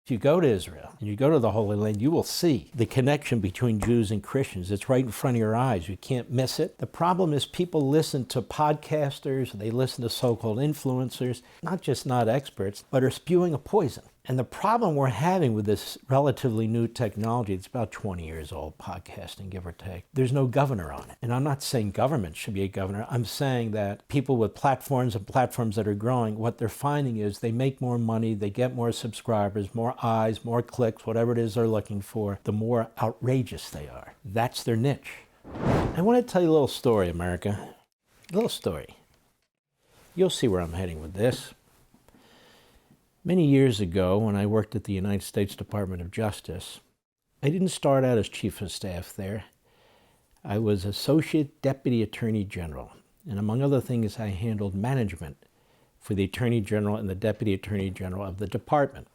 If you go to Israel and you go to the Holy Land, you will see the connection between Jews and Christians. It's right in front of your eyes. You can't miss it. The problem is people listen to podcasters, they listen to so-called influencers, not experts, but are spewing a poison. And the problem we're having with this relatively new technology, it's about 20 years old, podcasting, give or take, there's no governor on it. And I'm not saying government should be a governor. I'm saying that people with platforms and platforms that are growing, what they're finding is they make more money, they get more subscribers, more eyes, more clicks, whatever it is they're looking for, the more outrageous they are. That's their niche. I want to tell you a little story, America. A little story. You'll see where I'm heading with this. Many years ago, when I worked at the United States Department of Justice, I didn't start out as chief of staff there. I was Associate Deputy Attorney General, and among other things, I handled management for the Attorney General and the Deputy Attorney General of the department.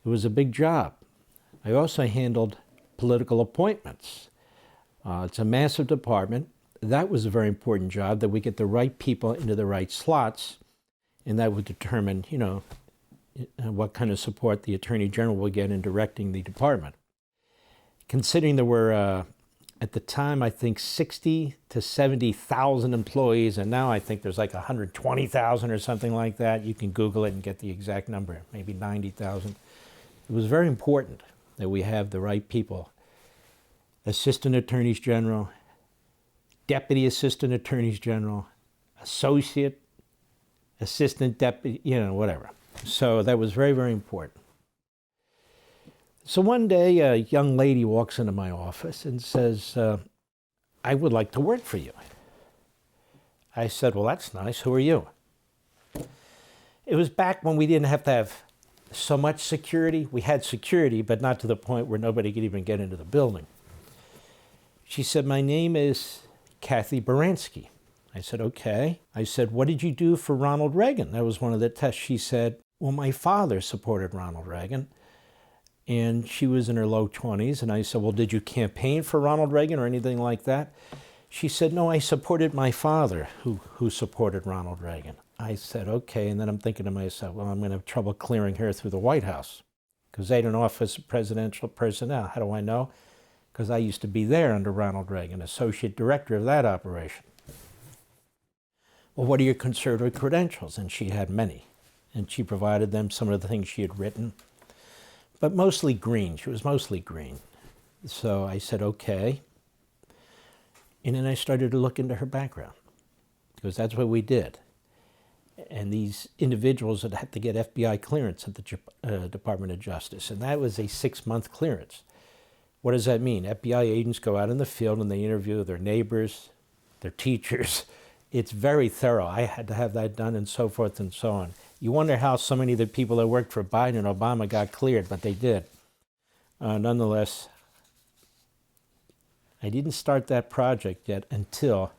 It was a big job. I also handled political appointments. It's a massive department. That was a very important job, that we get the right people into the right slots, and that would determine, what kind of support the Attorney General will get in directing the department. Considering there were, at the time, I think 60 to 70,000 employees, and now I think there's like 120,000 or something like that. You can Google it and get the exact number, maybe 90,000. It was very important that we have the right people. Assistant Attorneys General, Deputy Assistant Attorneys General, Associate Assistant Deputy, whatever. So that was very, very important. So one day, a young lady walks into my office and says, I would like to work for you. I said, well, that's nice. Who are you? It was back when we didn't have to have so much security. We had security, but not to the point where nobody could even get into the building. She said, my name is Tibor Baranski. I said, okay. I said, what did you do for Ronald Reagan? That was one of the tests. She said, well, my father supported Ronald Reagan. And she was in her low 20s. And I said, well, did you campaign for Ronald Reagan or anything like that? She said, no, I supported my father who supported Ronald Reagan. I said, okay. And then I'm thinking to myself, well, I'm going to have trouble clearing her through the White House because they don't office of presidential personnel. How do I know? Because I used to be there under Ronald Reagan, associate director of that operation. Well, what are your conservative credentials? And she had many. And she provided them some of the things she had written, but mostly green. She was mostly green. So I said, okay. And then I started to look into her background, because that's what we did. And these individuals had had to get FBI clearance at the Department of Justice, and that was a 6-month clearance. What does that mean? FBI agents go out in the field and they interview their neighbors, their teachers. It's very thorough. I had to have that done and so forth and so on. You wonder how so many of the people that worked for Biden and Obama got cleared, but they did. Nonetheless, I didn't start that project yet until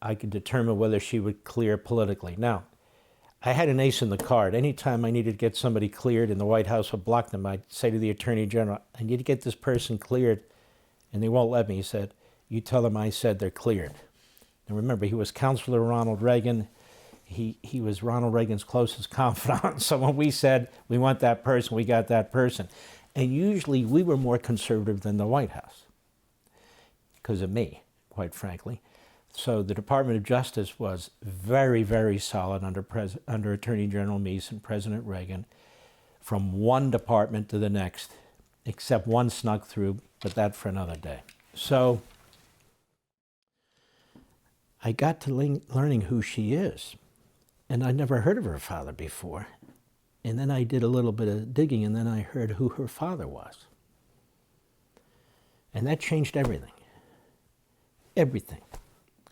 I could determine whether she would clear politically. Now, I had an ace in the card. Anytime I needed to get somebody cleared and the White House would block them, I'd say to the Attorney General, I need to get this person cleared, and they won't let me. He said, you tell them I said they're cleared. And remember, he was counselor to Ronald Reagan. He was Ronald Reagan's closest confidant. So when we said, we want that person, we got that person. And usually we were more conservative than the White House, because of me, quite frankly. So the Department of Justice was very, very solid under Attorney General Meese and President Reagan, from one department to the next, except one snuck through, but that for another day. So I got to learning who she is. And I'd never heard of her father before. And then I did a little bit of digging, and then I heard who her father was. And that changed everything. Everything.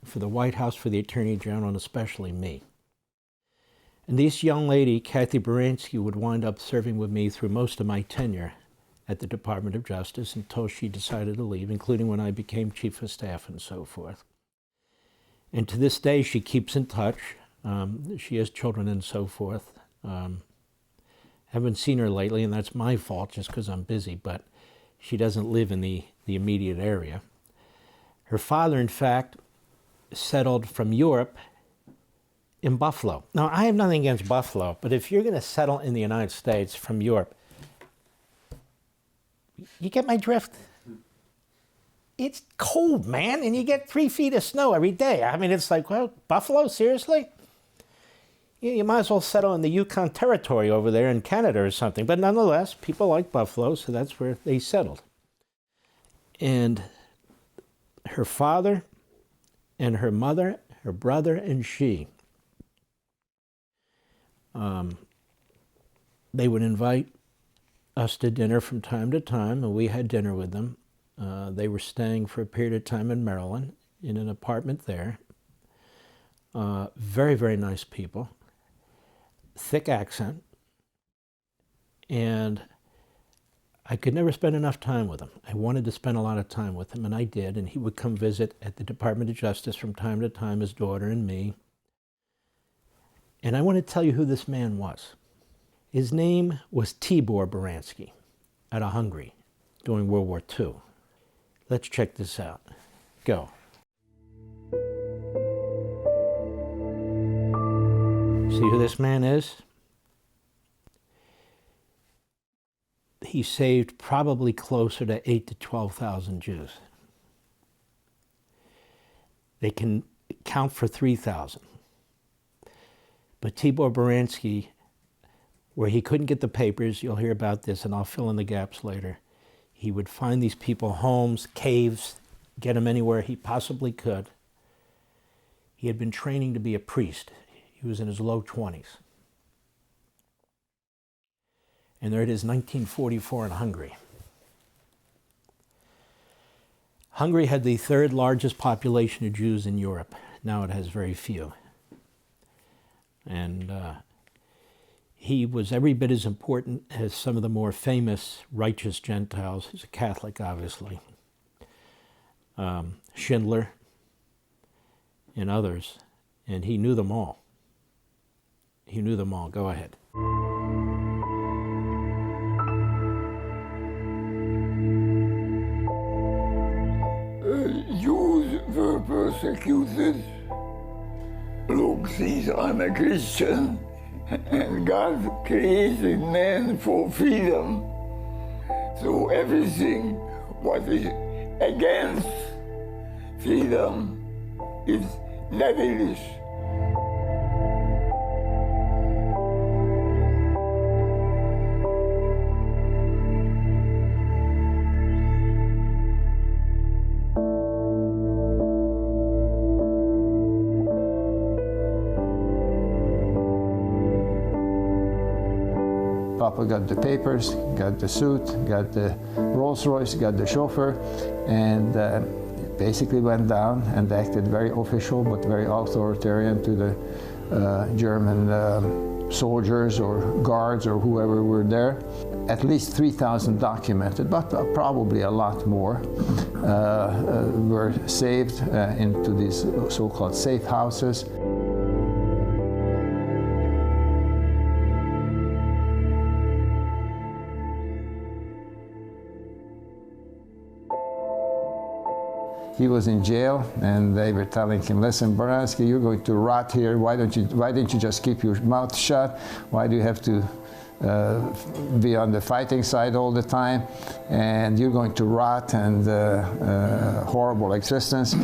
For the White House, for the Attorney General, and especially me. And this young lady, Tibor Baranski, would wind up serving with me through most of my tenure at the Department of Justice until she decided to leave, including when I became Chief of Staff and so forth. And to this day, she keeps in touch. She has children and so forth. Haven't seen her lately, and that's my fault just because I'm busy, but she doesn't live in the immediate area. Her father, in fact, settled from Europe in Buffalo. Now, I have nothing against Buffalo, but if you're going to settle in the United States from Europe, you get my drift? It's cold, man, and you get 3 feet of snow every day. I mean, it's like, well, Buffalo, seriously? You might as well settle in the Yukon Territory over there in Canada or something. But nonetheless, people like Buffalo, so that's where they settled. And her father and her mother, her brother and she, they would invite us to dinner from time to time, and we had dinner with them. They were staying for a period of time in Maryland, in an apartment there. Very, very nice people. Thick accent. And I could never spend enough time with him. I wanted to spend a lot of time with him, and I did. And he would come visit at the Department of Justice from time to time, his daughter and me. And I want to tell you who this man was. His name was Tibor Baranski, out of Hungary, during World War II. Let's check this out. Go. See who this man is? He saved probably closer to 8,000 to 12,000 Jews. They can count for 3,000. But Tibor Baranski, where he couldn't get the papers, you'll hear about this, and I'll fill in the gaps later. He would find these people homes, caves, get them anywhere he possibly could. He had been training to be a priest. He was in his low 20s. And there it is, 1944 in Hungary. Hungary had the third largest population of Jews in Europe. Now it has very few. And he was every bit as important as some of the more famous righteous Gentiles. He's a Catholic, obviously. Schindler and others. And he knew them all. He knew them all. Go ahead. Jews were persecuted. Look, since I'm a Christian, and God created man for freedom, so everything what is against freedom is devilish. Papa got the papers, got the suit, got the Rolls Royce, got the chauffeur, and basically went down and acted very official but very authoritarian to the German soldiers or guards or whoever were there. At least 3,000 documented, but probably a lot more were saved into these so-called safe houses. He was in jail, and they were telling him, "Listen, Baranski, you're going to rot here. Why didn't you just keep your mouth shut? Why do you have to be on the fighting side all the time? And you're going to rot and horrible existence."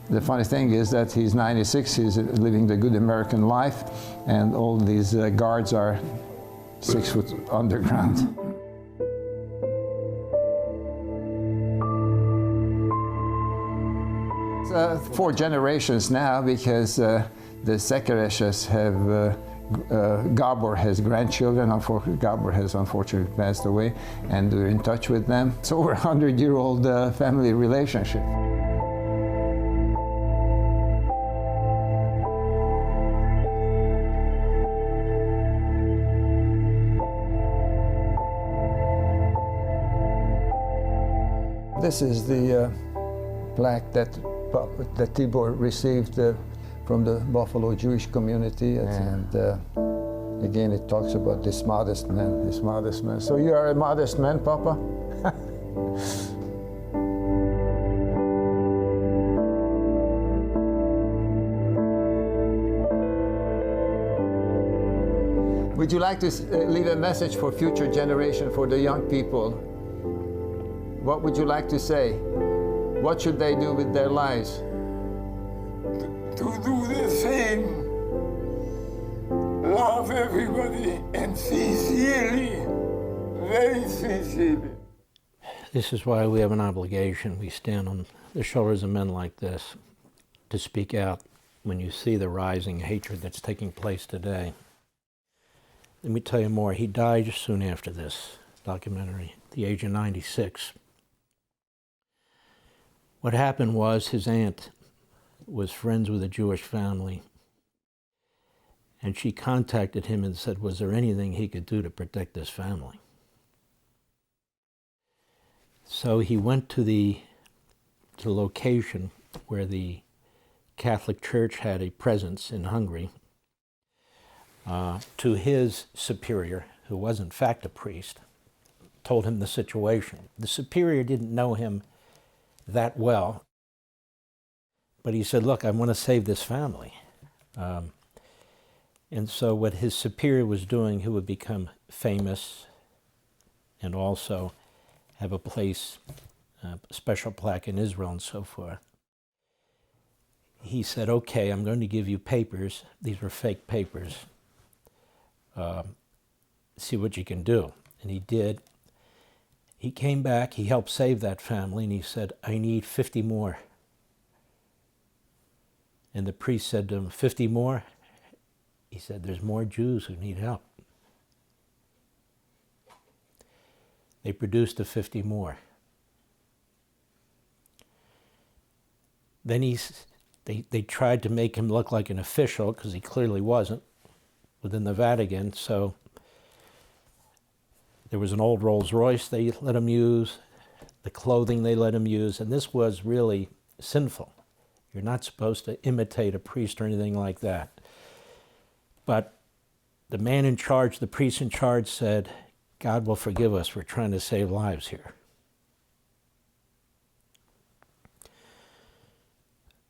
The funny thing is that he's 96. He's living the good American life, and all these guards are 6 foot underground. 4 generations now, because the Sekereshes have, Gabor has grandchildren. Gabor has unfortunately passed away, and we're in touch with them. So we're a 100-year-old family relationship. This is the plaque that Tibor received from the Buffalo Jewish community, and again it talks about this modest man, So you are a modest man, Papa? Would you like to leave a message for future generation, for the young people? What would you like to say? What should they do with their lives? To do the same. Love everybody and sincerely, very sincerely. This is why we have an obligation. We stand on the shoulders of men like this to speak out when you see the rising hatred that's taking place today. Let me tell you more. He died soon after this documentary, at the age of 96. What happened was his aunt was friends with a Jewish family, and she contacted him and said, was there anything he could do to protect this family? So he went to the location where the Catholic Church had a presence in Hungary, to his superior, who was in fact a priest, told him the situation. The superior didn't know him that well, but he said, look, I want to save this family. And so what his superior was doing, he would become famous and also have a place, a special plaque in Israel and so forth. He said, okay, I'm going to give you papers. These were fake papers. See what you can do. And he did. He came back, he helped save that family, and he said, I need 50 more. And the priest said to him, 50 more? He said, there's more Jews who need help. They produced the 50 more. Then they tried to make him look like an official, because he clearly wasn't, within the Vatican. So there was an old Rolls Royce they let him use, the clothing they let him use, and this was really sinful. You're not supposed to imitate a priest or anything like that. But the man in charge, the priest in charge said, God will forgive us, we're trying to save lives here.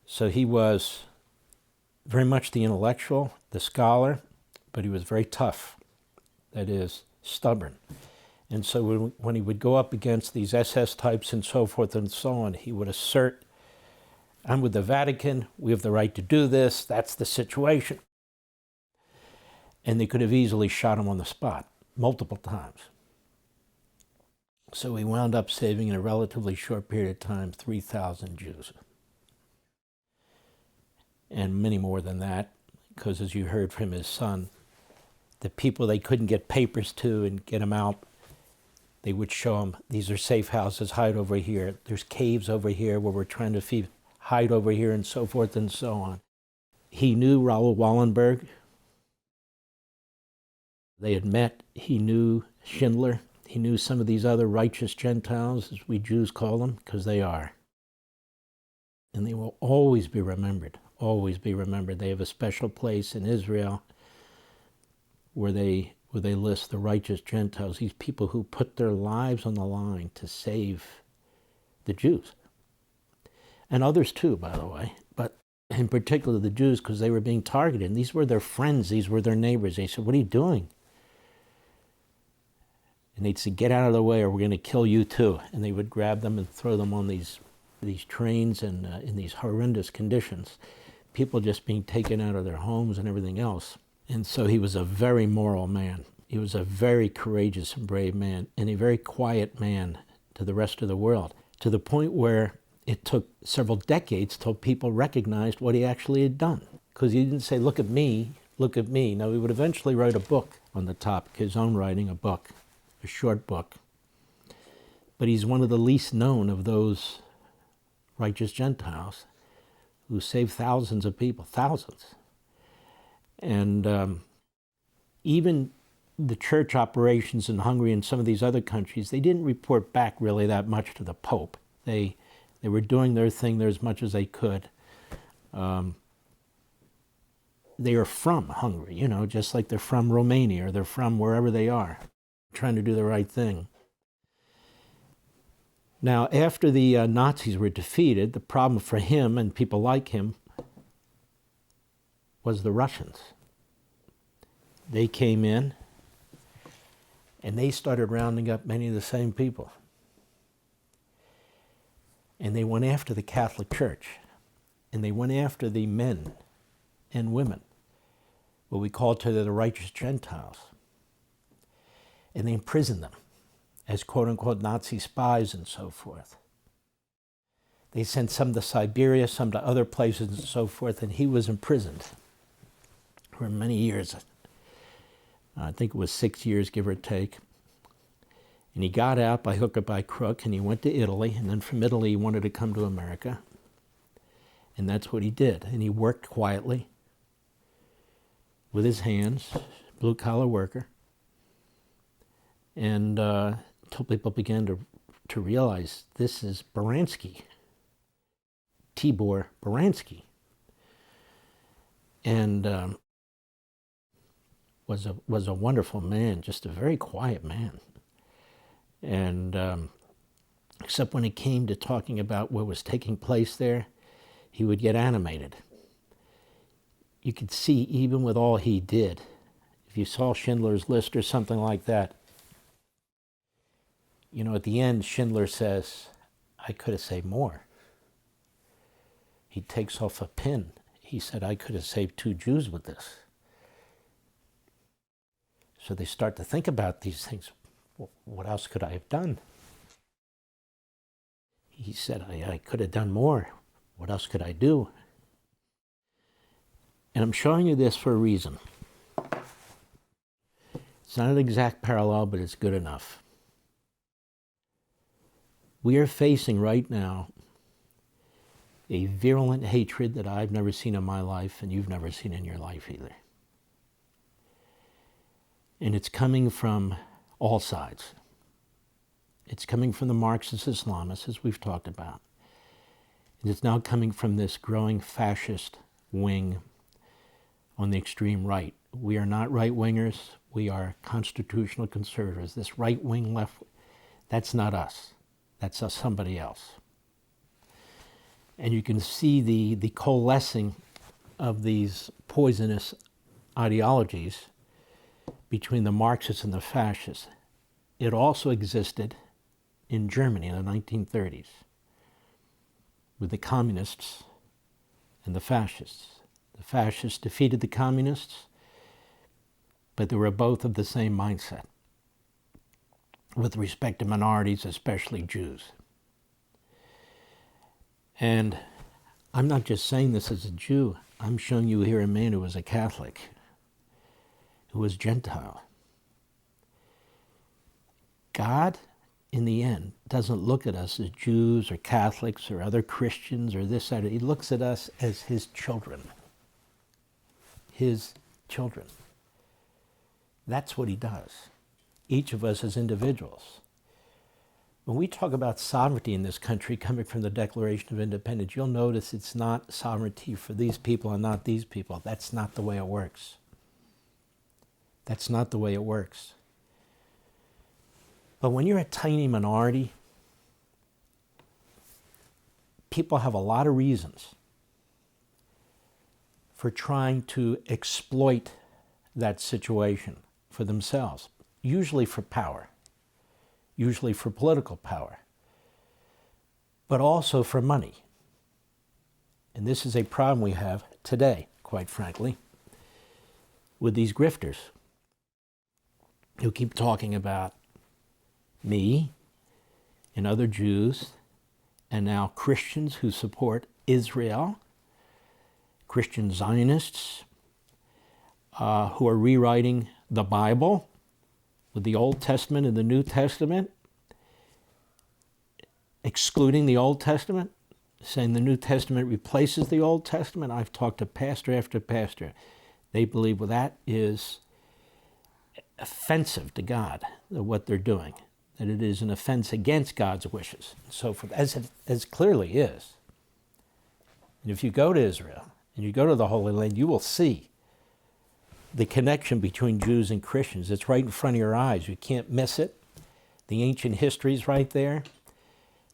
So he was very much the intellectual, the scholar, but he was very tough, that is, stubborn. And so when he would go up against these SS types and so forth and so on, he would assert, I'm with the Vatican, we have the right to do this, that's the situation. And they could have easily shot him on the spot, multiple times. So he wound up saving in a relatively short period of time 3,000 Jews. And many more than that, because as you heard from his son, the people they couldn't get papers to and get them out, they would show them, these are safe houses, hide over here. There's caves over here where we're trying to hide over here, and so forth and so on. He knew Raoul Wallenberg. They had met. He knew Schindler. He knew some of these other righteous Gentiles, as we Jews call them, because they are. And they will always be remembered, always be remembered. They have a special place in Israel where they list the righteous Gentiles, these people who put their lives on the line to save the Jews. And others too, by the way, but in particular the Jews, because they were being targeted. And these were their friends, these were their neighbors. They said, what are you doing? And they'd say, get out of the way or we're going to kill you too. And they would grab them and throw them on these trains and in these horrendous conditions. People just being taken out of their homes and everything else. And so he was a very moral man. He was a very courageous and brave man, and a very quiet man to the rest of the world, to the point where it took several decades till people recognized what he actually had done. Because he didn't say, look at me, look at me. No, he would eventually write a book on the topic, his own writing, a book, a short book. But he's one of the least known of those righteous Gentiles who saved thousands of people, thousands. And even the church operations in Hungary and some of these other countries, they didn't report back really that much to the Pope. They were doing their thing there as much as they could. They are from Hungary, you know, just like they're from Romania or they're from wherever they are, trying to do the right thing. Now, after the Nazis were defeated, the problem for him and people like him was the Russians. They came in And they started rounding up many of the same people. And they went after the Catholic Church. And they went after the men and women, what we call today the righteous Gentiles. And they imprisoned them as quote-unquote Nazi spies and so forth. They sent some to Siberia, some to other places and so forth, and he was imprisoned for many years. I think it was 6 years, give or take. And he got out by hook or by crook, and he went to Italy, and then from Italy he wanted to come to America. And that's what he did. And he worked quietly with his hands, blue-collar worker. And until people began to realize this is Baranski, Tibor Baranski. And was a wonderful man, just a very quiet man. And except when it came to talking about what was taking place there, he would get animated. You could see, even with all he did, if you saw Schindler's List or something like that, you know, at the end, Schindler says, I could have saved more. He takes off a pin. He said, I could have saved 2 Jews with this. So they start to think about these things. Well, what else could I have done? He said, I could have done more. What else could I do? And I'm showing you this for a reason. It's not an exact parallel, but it's good enough. We are facing right now a virulent hatred that I've never seen in my life, and you've never seen in your life either. And it's coming from all sides. It's coming from the Marxist Islamists, as we've talked about. And it's now coming from this growing fascist wing on the extreme right. We are not right-wingers. We are constitutional conservatives. This right-wing left, that's not us. That's us, somebody else. And you can see the coalescing of these poisonous ideologies between the Marxists and the fascists. It also existed in Germany in the 1930s with the communists and the fascists. The fascists defeated the communists, but they were both of the same mindset with respect to minorities, especially Jews. And I'm not just saying this as a Jew. I'm showing you here a man who was a Catholic, who was Gentile. God, in the end, doesn't look at us as Jews or Catholics or other Christians or this, that. He looks at us as his children. His children. That's what he does. Each of us as individuals. When we talk about sovereignty in this country coming from the Declaration of Independence, you'll notice it's not sovereignty for these people and not these people. That's not the way it works. That's not the way it works. But when you're a tiny minority, people have a lot of reasons for trying to exploit that situation for themselves, usually for power, usually for political power, but also for money. And this is a problem we have today, quite frankly, with these grifters who keep talking about me and other Jews, and now Christians who support Israel, Christian Zionists who are rewriting the Bible with the Old Testament and the New Testament, excluding the Old Testament, saying the New Testament replaces the Old Testament. I've talked to pastor after pastor. They believe, well, that is offensive to God, what they're doing, that it is an offense against God's wishes, and so forth, as clearly is. And if you go to Israel and you go to the Holy Land, you will see the connection between Jews and Christians. It's right in front of your eyes. You can't miss it. The ancient history is right there.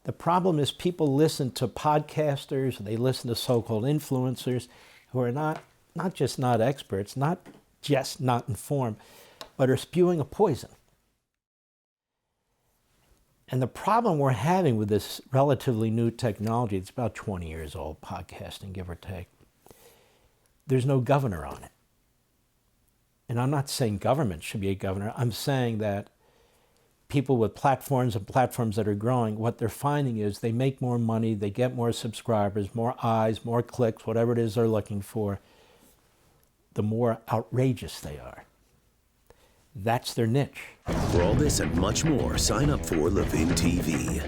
The problem is people listen to podcasters, they listen to so-called influencers who are not just not experts, not just not informed, but are spewing a poison. And the problem we're having with this relatively new technology, it's about 20 years old, podcasting, give or take, there's no governor on it. And I'm not saying government should be a governor. I'm saying that people with platforms and platforms that are growing, what they're finding is they make more money, they get more subscribers, more eyes, more clicks, whatever it is they're looking for, the more outrageous they are. That's their niche. For all this and much more, sign up for Levin TV.